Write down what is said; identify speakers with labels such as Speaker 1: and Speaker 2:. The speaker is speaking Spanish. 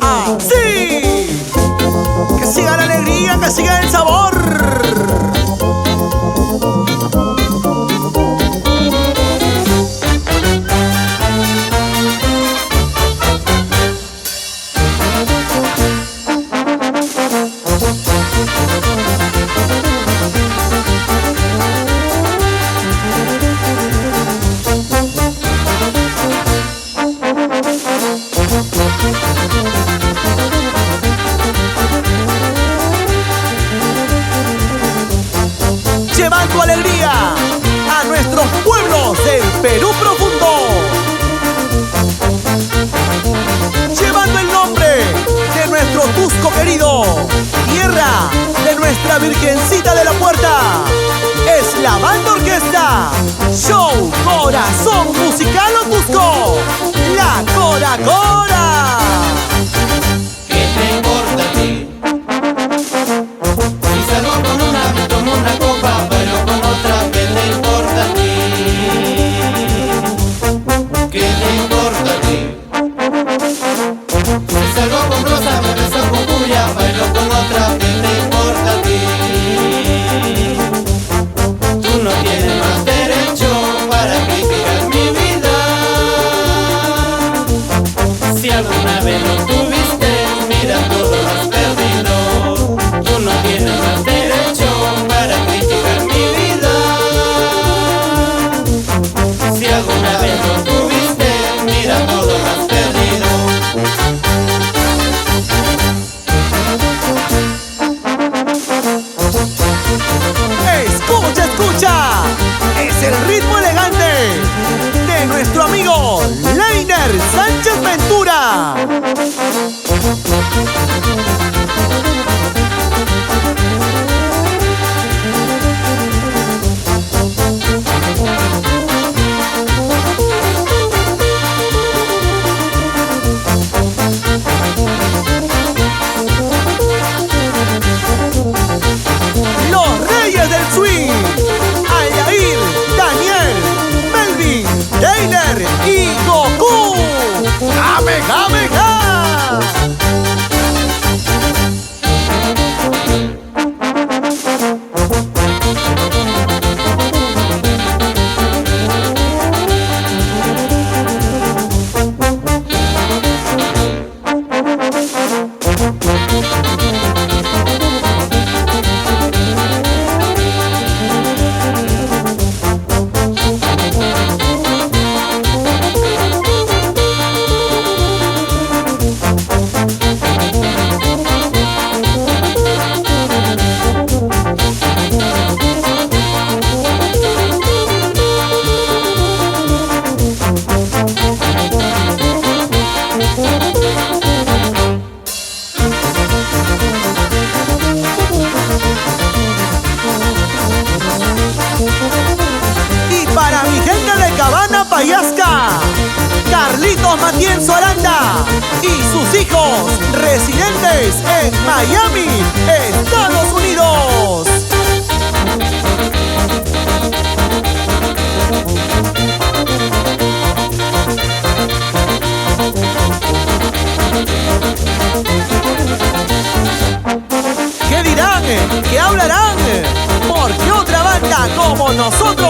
Speaker 1: ¡Así! ¡Que siga la alegría, que siga el sabor! Llevando alegría a nuestros pueblos del Perú profundo, llevando el nombre de nuestro Cusco querido, tierra de nuestra Virgencita de la Puerta. Es la banda orquesta Show Corazón Musical o Cusco, la Cora Cora.
Speaker 2: ¿Qué te importa a ti? Si salgo con una, me tomo una copa, bailo con otra, ¿qué te importa a ti? ¿Qué te importa a ti? Si salgo con Rosa, me beso con Julia, bailo con otra, ¿qué te importa a ti? Tú no tienes más derecho para criticar mi vida. Si alguna vez lo tuviste, mira, todo lo has perdido. Tú no tienes más derecho para criticar mi vida. Si alguna vez lo tuviste, mira, todo lo has perdido.
Speaker 1: Escucha, escucha, es el ritmo elegante de nuestro amigo Leiner Sánchez Ventura. Los Reyes del Swing, Aldair, Daniel, Melvin, Leiner y Goku. ¡Kamehameha! Y para mi gente de Cabana Payasca, Carlitos Matienzo Aranda y sus hijos residentes en Miami, Estados Unidos. ¿Qué dirán? ¿Qué hablarán? Porque otra banda como nosotros